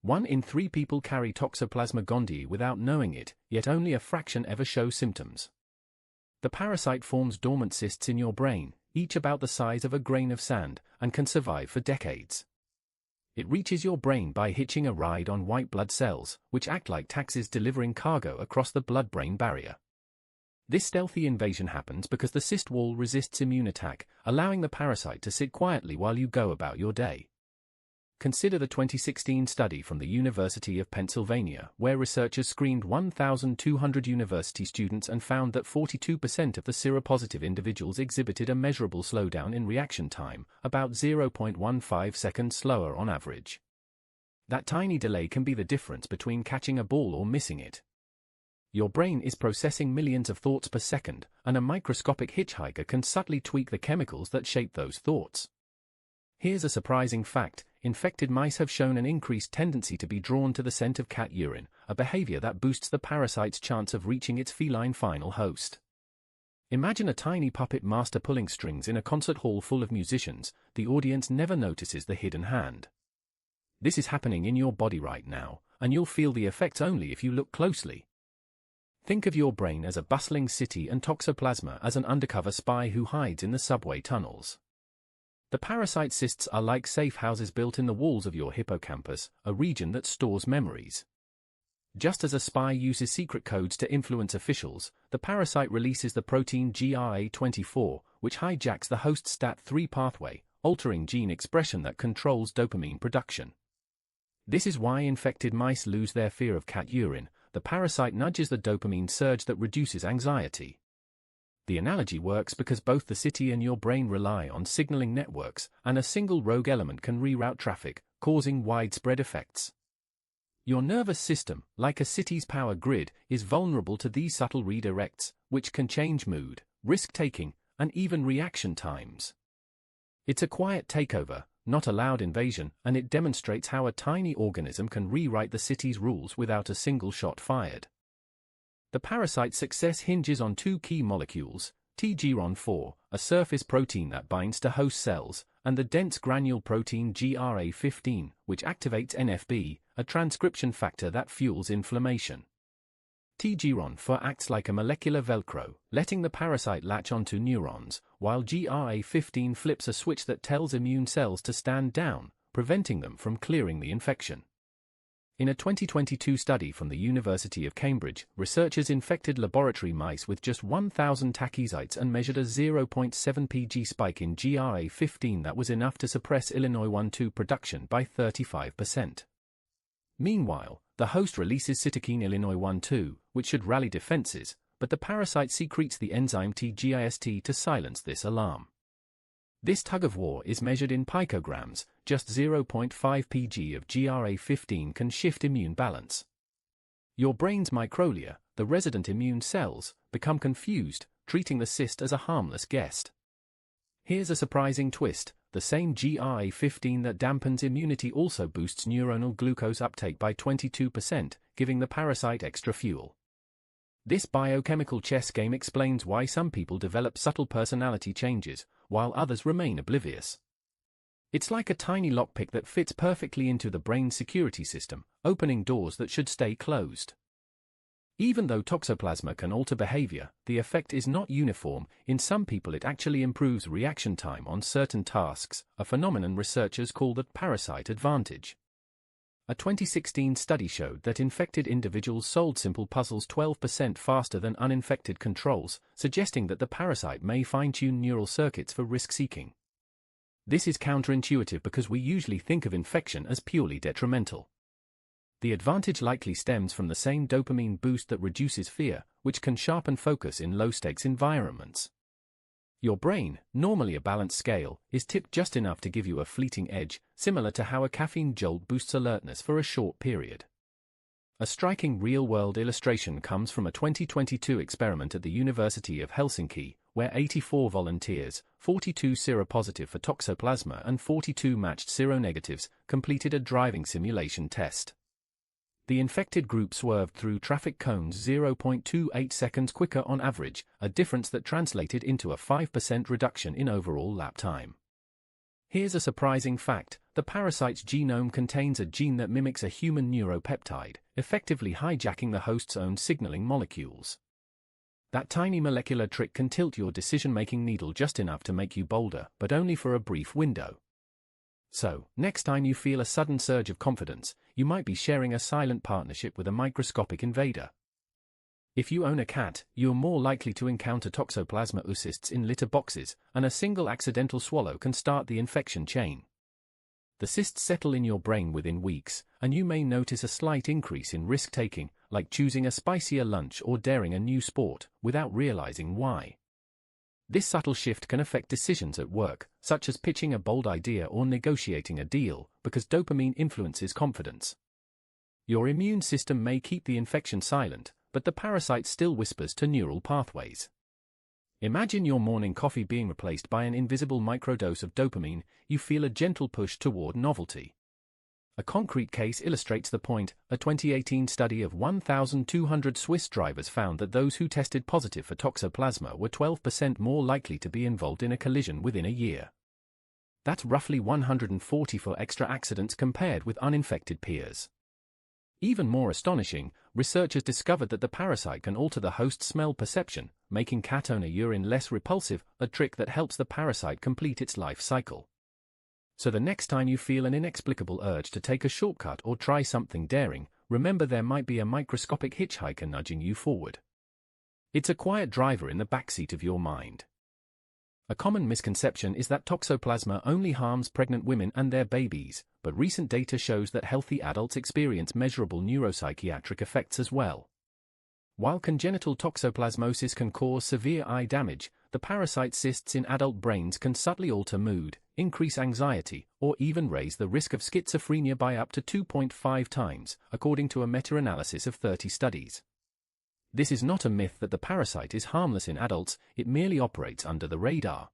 1 in 3 people carry Toxoplasma gondii without knowing it, yet only a fraction ever show symptoms. The parasite forms dormant cysts in your brain, each about the size of a grain of sand, and can survive for decades. It reaches your brain by hitching a ride on white blood cells, which act like taxis delivering cargo across the blood-brain barrier. This stealthy invasion happens because the cyst wall resists immune attack, allowing the parasite to sit quietly while you go about your day. Consider the 2016 study from the University of Pennsylvania, where researchers screened 1,200 university students and found that 42% of the seropositive individuals exhibited a measurable slowdown in reaction time, about 0.15 seconds slower on average. That tiny delay can be the difference between catching a ball or missing it. Your brain is processing millions of thoughts per second, and a microscopic hitchhiker can subtly tweak the chemicals that shape those thoughts. Here's a surprising fact: infected mice have shown an increased tendency to be drawn to the scent of cat urine, a behavior that boosts the parasite's chance of reaching its feline final host. Imagine a tiny puppet master pulling strings in a concert hall full of musicians. The audience never notices the hidden hand. This is happening in your body right now, and you'll feel the effects only if you look closely. Think of your brain as a bustling city and Toxoplasma as an undercover spy who hides in the subway tunnels. The parasite cysts are like safe houses built in the walls of your hippocampus, a region that stores memories. Just as a spy uses secret codes to influence officials, the parasite releases the protein GRA24, which hijacks the host STAT3 pathway, altering gene expression that controls dopamine production. This is why infected mice lose their fear of cat urine. The parasite nudges the dopamine surge that reduces anxiety. The analogy works because both the city and your brain rely on signaling networks, and a single rogue element can reroute traffic, causing widespread effects. Your nervous system, like a city's power grid, is vulnerable to these subtle redirects, which can change mood, risk-taking, and even reaction times. It's a quiet takeover, not a loud invasion, and it demonstrates how a tiny organism can rewrite the city's rules without a single shot fired. The parasite's success hinges on two key molecules: Tgron4, a surface protein that binds to host cells, and the dense granule protein GRA15, which activates NFB, a transcription factor that fuels inflammation. Tgron4 acts like a molecular Velcro, letting the parasite latch onto neurons, while GRA15 flips a switch that tells immune cells to stand down, preventing them from clearing the infection. In a 2022 study from the University of Cambridge, researchers infected laboratory mice with just 1,000 tachyzytes and measured a 0.7 pg spike in GRA15 that was enough to suppress Illinois 1,2 production by 35%. Meanwhile, the host releases cytokine Illinois 1,2, which should rally defenses, but the parasite secretes the enzyme TGIST to silence this alarm. This tug-of-war is measured in picograms. Just 0.5 pg of GRA15 can shift immune balance. Your brain's microglia, the resident immune cells, become confused, treating the cyst as a harmless guest. Here's a surprising twist: the same GRA15 that dampens immunity also boosts neuronal glucose uptake by 22%, giving the parasite extra fuel. This biochemical chess game explains why some people develop subtle personality changes, while others remain oblivious. It's like a tiny lockpick that fits perfectly into the brain's security system, opening doors that should stay closed. Even though Toxoplasma can alter behavior, the effect is not uniform. In some people it actually improves reaction time on certain tasks, a phenomenon researchers call the parasite advantage. A 2016 study showed that infected individuals solved simple puzzles 12% faster than uninfected controls, suggesting that the parasite may fine-tune neural circuits for risk-seeking. This is counterintuitive because we usually think of infection as purely detrimental. The advantage likely stems from the same dopamine boost that reduces fear, which can sharpen focus in low-stakes environments. Your brain, normally a balanced scale, is tipped just enough to give you a fleeting edge, similar to how a caffeine jolt boosts alertness for a short period. A striking real-world illustration comes from a 2022 experiment at the University of Helsinki, where 84 volunteers, 42 seropositive for Toxoplasma and 42 matched seronegatives, completed a driving simulation test. The infected group swerved through traffic cones 0.28 seconds quicker on average, a difference that translated into a 5% reduction in overall lap time. Here's a surprising fact: the parasite's genome contains a gene that mimics a human neuropeptide, effectively hijacking the host's own signaling molecules. That tiny molecular trick can tilt your decision-making needle just enough to make you bolder, but only for a brief window. So, next time you feel a sudden surge of confidence, you might be sharing a silent partnership with a microscopic invader. If you own a cat, you're more likely to encounter Toxoplasma oocysts in litter boxes, and a single accidental swallow can start the infection chain. The cysts settle in your brain within weeks, and you may notice a slight increase in risk-taking, like choosing a spicier lunch or daring a new sport, without realizing why. This subtle shift can affect decisions at work, such as pitching a bold idea or negotiating a deal, because dopamine influences confidence. Your immune system may keep the infection silent, but the parasite still whispers to neural pathways. Imagine your morning coffee being replaced by an invisible microdose of dopamine. You feel a gentle push toward novelty. A concrete case illustrates the point. A 2018 study of 1,200 Swiss drivers found that those who tested positive for Toxoplasma were 12% more likely to be involved in a collision within a year. That's roughly 144 extra accidents compared with uninfected peers. Even more astonishing, researchers discovered that the parasite can alter the host's smell perception, making cat owner urine less repulsive, a trick that helps the parasite complete its life cycle. So the next time you feel an inexplicable urge to take a shortcut or try something daring, remember there might be a microscopic hitchhiker nudging you forward. It's a quiet driver in the backseat of your mind. A common misconception is that Toxoplasma only harms pregnant women and their babies, but recent data shows that healthy adults experience measurable neuropsychiatric effects as well. While congenital toxoplasmosis can cause severe eye damage, the parasite cysts in adult brains can subtly alter mood, increase anxiety, or even raise the risk of schizophrenia by up to 2.5 times, according to a meta-analysis of 30 studies. This is not a myth that the parasite is harmless in adults, it merely operates under the radar.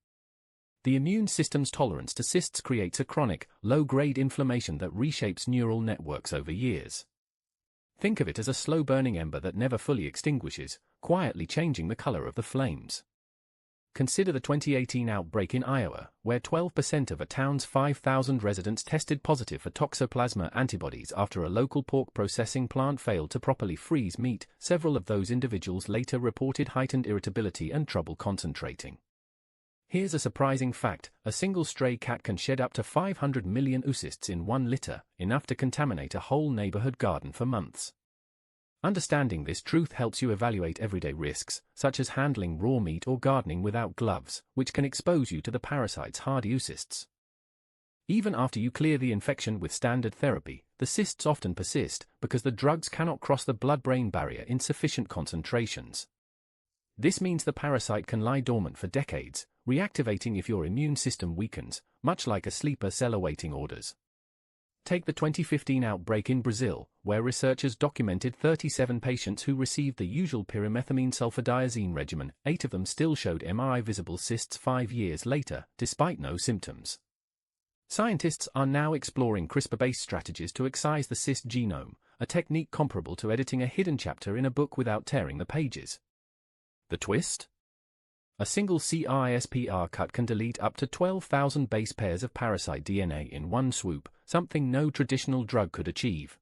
The immune system's tolerance to cysts creates a chronic, low-grade inflammation that reshapes neural networks over years. Think of it as a slow-burning ember that never fully extinguishes, quietly changing the color of the flames. Consider the 2018 outbreak in Iowa, where 12% of a town's 5,000 residents tested positive for Toxoplasma antibodies after a local pork processing plant failed to properly freeze meat. Several of those individuals later reported heightened irritability and trouble concentrating. Here's a surprising fact: a single stray cat can shed up to 500 million oocysts in one litter, enough to contaminate a whole neighborhood garden for months. Understanding this truth helps you evaluate everyday risks, such as handling raw meat or gardening without gloves, which can expose you to the parasite's hardy oocysts. Even after you clear the infection with standard therapy, the cysts often persist because the drugs cannot cross the blood-brain barrier in sufficient concentrations. This means the parasite can lie dormant for decades, reactivating if your immune system weakens, much like a sleeper cell awaiting orders. Take the 2015 outbreak in Brazil, where researchers documented 37 patients who received the usual pyrimethamine sulfadiazine regimen. 8 of them still showed MRI-visible cysts 5 years later, despite no symptoms. Scientists are now exploring CRISPR-based strategies to excise the cyst genome, a technique comparable to editing a hidden chapter in a book without tearing the pages. The twist? A single CRISPR cut can delete up to 12,000 base pairs of parasite DNA in one swoop, something no traditional drug could achieve.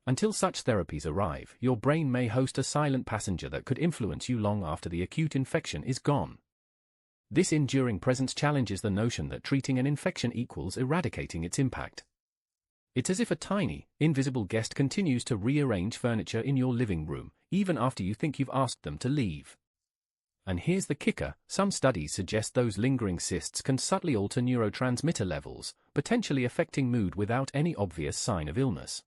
Until such therapies arrive, your brain may host a silent passenger that could influence you long after the acute infection is gone. This enduring presence challenges the notion that treating an infection equals eradicating its impact. It's as if a tiny, invisible guest continues to rearrange furniture in your living room, even after you think you've asked them to leave. And here's the kicker: some studies suggest those lingering cysts can subtly alter neurotransmitter levels, potentially affecting mood without any obvious sign of illness.